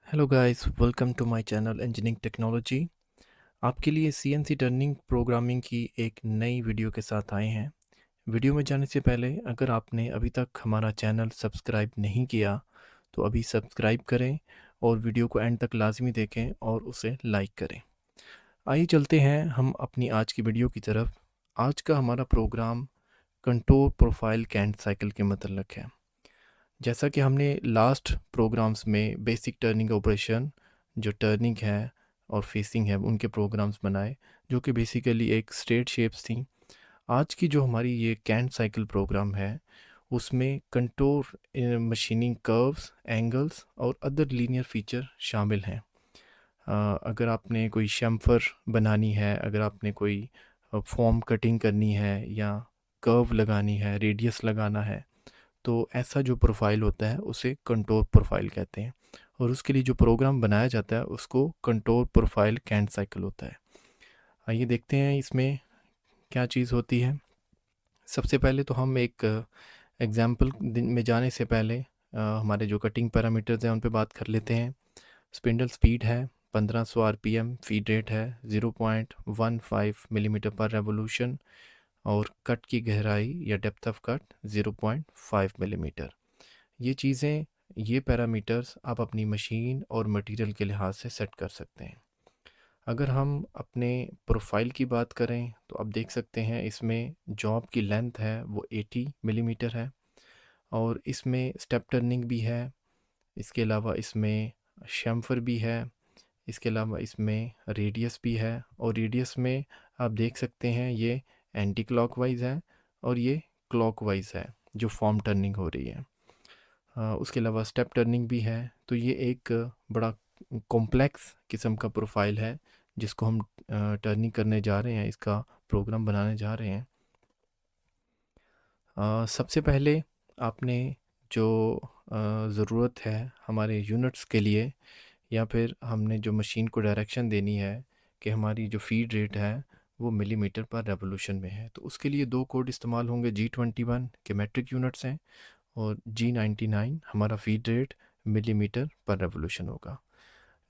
Hello guys, welcome to my channel engineering technology. आपके लिए CNC turning programming की एक नई वीडियो के साथ आए हैं। वीडियो में जाने से पहले अगर आपने अभी तक हमारा चैनल सब्सक्राइब नहीं किया तो अभी सब्सक्राइब करें और वीडियो को एंड तक लाजमी देखें और उसे लाइक करें। आइए चलते हैं हम अपनी आज की वीडियो की तरफ। आज का हमारा program control profile canned cycle के मतलब है। जैसा कि हमने लास्ट प्रोग्राम्स में बेसिक टर्निंग ऑपरेशन जो टर्निंग है और फेसिंग है उनके प्रोग्राम्स बनाए, जो कि बेसिकली एक स्ट्रेट शेप्स थी। आज की जो हमारी ये कैंट साइकिल प्रोग्राम है उसमें कंट्रोल मशीनिंग कर्व्स, एंगल्स और अदर लीनियर फीचर शामिल हैं। अगर आपने कोई शैम्फर बनानी है, अगर आपने कोई फॉर्म कटिंग करनी है या कर्व लगानी है, रेडियस लगाना है, तो ऐसा जो प्रोफाइल होता है उसे कंट्रोल प्रोफाइल कहते हैं और उसके लिए जो प्रोग्राम बनाया जाता है उसको कंट्रोल प्रोफाइल कैंट साइकिल होता है। आइए देखते हैं इसमें क्या चीज़ होती है। सबसे पहले तो हम एक एग्जाम्पल में जाने से पहले हमारे जो कटिंग पैरामीटर्स हैं उन पे बात कर लेते हैं। स्पिंडल स्पीड है 1500 आरपीएम, फीड रेट है 0.15 मिलीमीटर पर रेवोल्यूशन और कट की गहराई या डेप्थ ऑफ कट 0.5 मिलीमीटर। ये चीज़ें, ये पैरामीटर्स आप अपनी मशीन और मटेरियल के लिहाज से सेट कर सकते हैं। अगर हम अपने प्रोफाइल की बात करें तो आप देख सकते हैं इसमें जॉब की लेंथ है वो 80 मिलीमीटर है और इसमें स्टेप टर्निंग भी है। इसके अलावा इसमें शैम्फर भी है। इसके अलावा इसमें रेडियस भी है और रेडियस में आप देख सकते हैं ये एंटी क्लॉकवाइज है और ये क्लॉकवाइज है जो फॉर्म टर्निंग हो रही है। उसके अलावा स्टेप टर्निंग भी है। तो ये एक बड़ा कॉम्प्लेक्स किस्म का प्रोफाइल है जिसको हम टर्निंग करने जा रहे हैं, इसका प्रोग्राम बनाने जा रहे हैं। सबसे पहले आपने जो ज़रूरत है हमारे यूनिट्स के लिए, या फिर हमने जो मशीन को डायरेक्शन देनी है कि हमारी जो फीड रेट है वो मिलीमीटर पर रेवोल्यूशन में है, तो उसके लिए दो कोड इस्तेमाल होंगे। G21 के मेट्रिक यूनिट्स हैं और G99 हमारा फीड रेट मिलीमीटर पर रेवोल्यूशन होगा।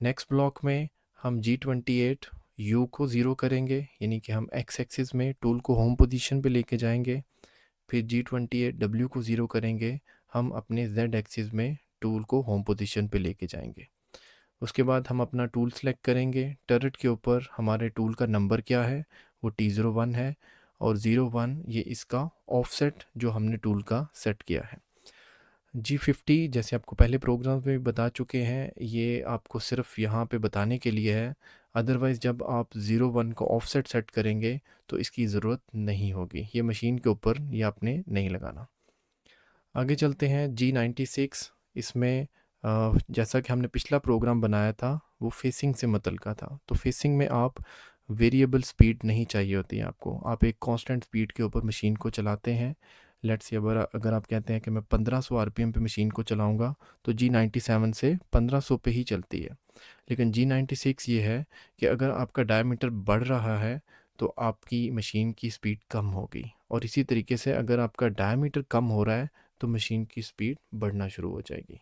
नेक्स्ट ब्लॉक में हम G28 U को ज़ीरो करेंगे, यानी कि हम एक्स एक्सिस में टूल को होम पोजीशन पे लेके जाएंगे। फिर G28 W को ज़ीरो करेंगे, हम अपने Z एक्सिस में टूल को होम पोजीशन पे लेके जाएंगे। उसके बाद हम अपना टूल सेलेक्ट करेंगे। टर्रेट के ऊपर हमारे टूल का नंबर क्या है, वो T01 है और 01 ये इसका ऑफसेट जो हमने टूल का सेट किया है। G50 जैसे आपको पहले प्रोग्राम में भी बता चुके हैं, ये आपको सिर्फ यहाँ पे बताने के लिए है। अदरवाइज़ जब आप 01 को ऑफसेट सेट करेंगे तो इसकी ज़रूरत नहीं होगी, ये मशीन के ऊपर ये आपने नहीं लगाना। आगे चलते हैं G96। इसमें जैसा कि हमने पिछला प्रोग्राम बनाया था वो फेसिंग से मतलब का था, तो फेसिंग में आप वेरिएबल स्पीड नहीं चाहिए होती है आपको, आप एक कांस्टेंट स्पीड के ऊपर मशीन को चलाते हैं। लेट्स से अगर आप कहते हैं कि मैं 1500 आरपीएम पे मशीन को चलाऊंगा तो G97 से 1500 पे ही चलती है। लेकिन G96 ये है कि अगर आपका डायमीटर बढ़ रहा है तो आपकी मशीन की स्पीड कम होगी, और इसी तरीके से अगर आपका डायमीटर कम हो रहा है तो मशीन की स्पीड बढ़ना शुरू हो जाएगी।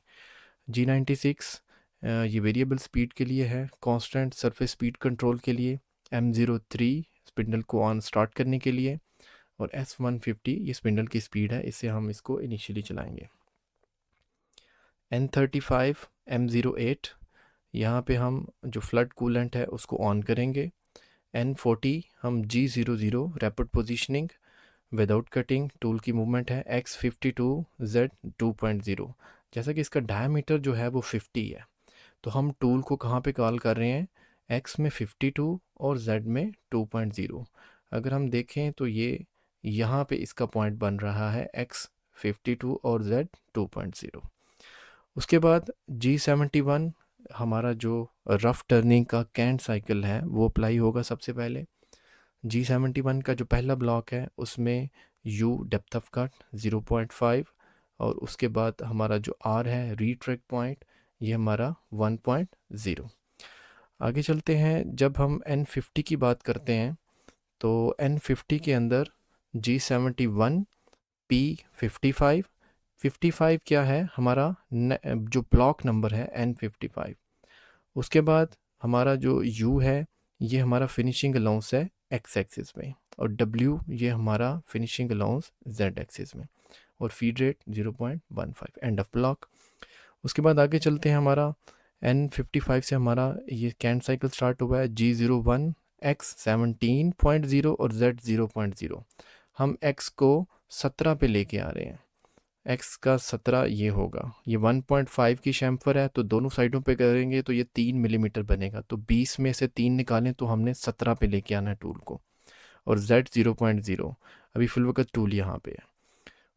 G96 ये वेरिएबल स्पीड के लिए है, कांस्टेंट सरफेस स्पीड कंट्रोल के लिए, M03 स्पिंडल को ऑन स्टार्ट करने के लिए, और S150 ये स्पिंडल की स्पीड है, इससे हम इसको इनिशियली चलाएंगे। N35 M08 यहाँ पे हम जो फ्लड कूलेंट है उसको ऑन करेंगे। N40 हम G00 rapid positioning without cutting, tool की मूवमेंट है X52 Z 2.0। जैसा कि इसका डायमीटर जो है वो 50 है, तो हम टूल को कहाँ पे कॉल कर रहे हैं, X में 52 और Z में 2.0। अगर हम देखें तो ये यहाँ पे इसका पॉइंट बन रहा है X52 और Z 2.0। उसके बाद G71 हमारा जो रफ टर्निंग का कैंट साइकिल है वो अप्लाई होगा। सबसे पहले G71 का जो पहला ब्लॉक है उसमें U डेप्थ ऑफ कट 0.5 और उसके बाद हमारा जो R है रीट्रैक पॉइंट, ये हमारा 1.0। आगे चलते हैं, जब हम N50 की बात करते हैं तो N50 के अंदर G71 P55 55 क्या है हमारा जो ब्लॉक नंबर है N55। उसके बाद हमारा जो यू है ये हमारा फिनिशिंग अलाउंस है एक्स एक्सिस में, और डब्ल्यू ये हमारा फिनिशिंग अलाउंस जेड एक्सिस में, और feed rate 0.15 end of block. उसके बाद आगे चलते हैं, हमारा N55 से हमारा ये कैंट साइकिल स्टार्ट हुआ है G01 X 17.0 और Z 0.0। हम X को 17 पे लेके आ रहे हैं, X का 17 ये होगा, ये 1.5 की शैम्फर है तो दोनों साइडों पे करेंगे तो ये 3 मिलीमीटर बनेगा, तो 20 में से 3 निकालें तो हमने 17 पे लेके आना है टूल को, और Z 0.0 अभी फिल वक्त टूल यहाँ पे है।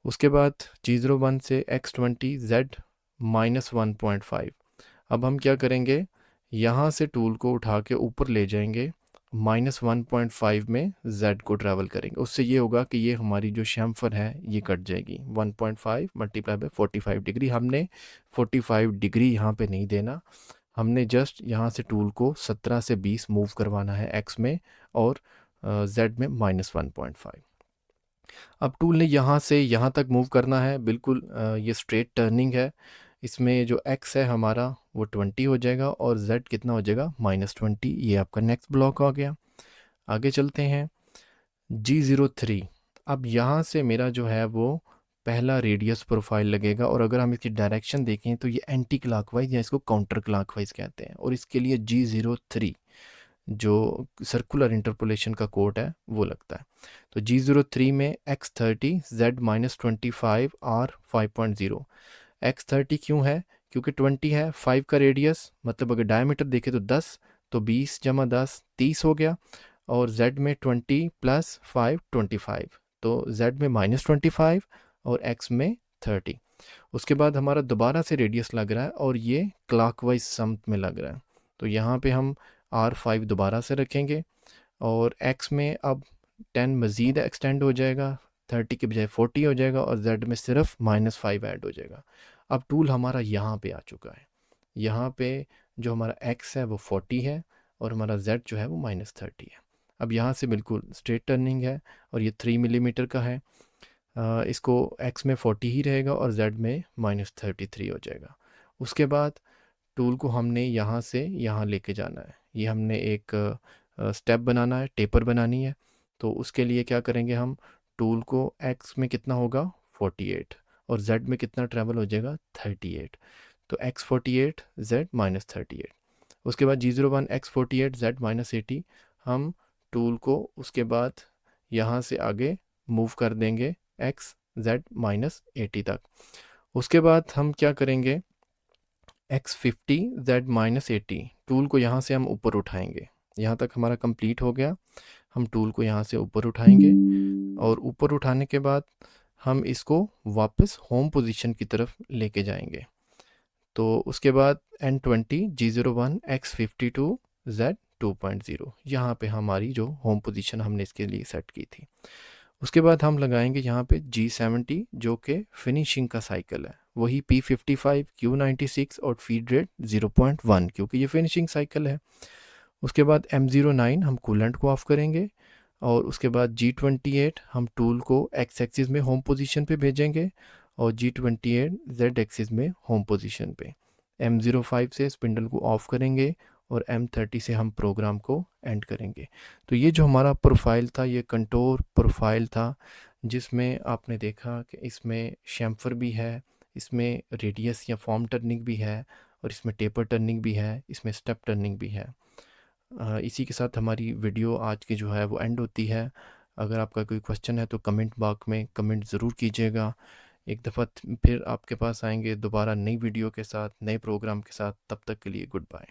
उसके बाद G01 से X20 Z -1.5। अब हम क्या करेंगे, यहाँ से टूल को उठा के ऊपर ले जाएंगे, -1.5 में Z को ट्रैवल करेंगे, उससे ये होगा कि ये हमारी जो शैम्फर है ये कट जाएगी। 1.5 मल्टीप्लाई बाय 45 डिग्री, हमने 45 डिग्री यहाँ पे नहीं देना, हमने जस्ट यहाँ से टूल को 17 से 20 मूव करवाना है X में, और Z में -1.5। अब टूल ने यहाँ से यहाँ तक मूव करना है, बिल्कुल ये स्ट्रेट टर्निंग है, इसमें जो x है हमारा वो 20 हो जाएगा और z कितना हो जाएगा -20। ये आपका नेक्स्ट ब्लॉक आ गया। आगे चलते हैं G03। अब यहाँ से मेरा जो है वो पहला रेडियस प्रोफाइल लगेगा, और अगर हम इसकी डायरेक्शन देखें तो ये एंटी क्लॉकवाइज या इसको काउंटर क्लॉकवाइज कहते हैं, और इसके लिए G03 जो सर्कुलर इंटरपोलेशन का कोड है वो लगता है। तो G03 में X30 Z -25 R 5.0। X30 क्यों है, क्योंकि 20 है, 5 का रेडियस, मतलब अगर डायमीटर देखें तो 10, तो 20 जमा 10 30 हो गया, और Z में 20 + 5 25, तो Z में -25 और X में 30। उसके बाद हमारा दोबारा से रेडियस लग रहा है और ये क्लॉकवाइज समत में लग रहा है, तो यहाँ पे हम R5 दोबारा से रखेंगे, और X में अब 10 मज़ीद एक्सटेंड हो जाएगा, 30 के बजाय 40 हो जाएगा, और Z में सिर्फ -5 ऐड हो जाएगा। अब टूल हमारा यहाँ पे आ चुका है, यहाँ पे जो हमारा X है वो 40 है और हमारा Z जो है वो -30 है। अब यहाँ से बिल्कुल स्ट्रेट टर्निंग है, और ये 3 मिलीमीटर का है, इसको X में 40 ही रहेगा और Z में -33 हो जाएगा। उसके बाद टूल को हमने यहाँ से यहाँ लेके जाना है, ये हमने एक स्टेप बनाना है, टेपर बनानी है, तो उसके लिए क्या करेंगे, हम टूल को X में कितना होगा 48 और Z में कितना ट्रैवल हो जाएगा 38, तो X 48 Z -38। उसके बाद G01 X 48 Z -80, हम टूल को उसके बाद यहाँ से आगे मूव कर देंगे X Z -80 तक। उसके बाद हम क्या करेंगे, X50 Z -80, टूल को यहाँ से हम ऊपर उठाएंगे, यहाँ तक हमारा कंप्लीट हो गया। हम टूल को यहाँ से ऊपर उठाएंगे, और ऊपर उठाने के बाद हम इसको वापस होम पोजीशन की तरफ लेके जाएंगे। तो उसके बाद N20 G01 X52 Z 2.0, यहाँ पे हमारी जो होम पोजीशन हमने इसके लिए सेट की थी। उसके बाद हम लगाएंगे यहाँ पे G70 जो कि फिनिशिंग का साइकिल है, वही P55 Q96 और फीड रेट 0.1 क्योंकि ये फिनिशिंग साइकिल है। उसके बाद M09 हम कूलेंट को ऑफ करेंगे, और उसके बाद G28 हम टूल को X एक्सिस में होम पोजीशन पे भेजेंगे, और G28 Z एक्सिस में होम पोजीशन पे। M05 से स्पिंडल को ऑफ करेंगे, और M30 से हम प्रोग्राम को एंड करेंगे। तो ये जो हमारा प्रोफाइल था ये कंटोर प्रोफाइल था, जिसमें आपने देखा कि इसमें शैम्फर भी है, इसमें रेडियस या फॉर्म टर्निंग भी है, और इसमें टेपर टर्निंग भी है, इसमें स्टेप टर्निंग भी है। इसी के साथ हमारी वीडियो आज की जो है वो एंड होती है। अगर आपका कोई क्वेश्चन है तो कमेंट बॉक्स में कमेंट ज़रूर कीजिएगा। एक दफ़ा फिर आपके पास आएंगे दोबारा नई वीडियो के साथ, नए प्रोग्राम के साथ। तब तक के लिए गुड बाय।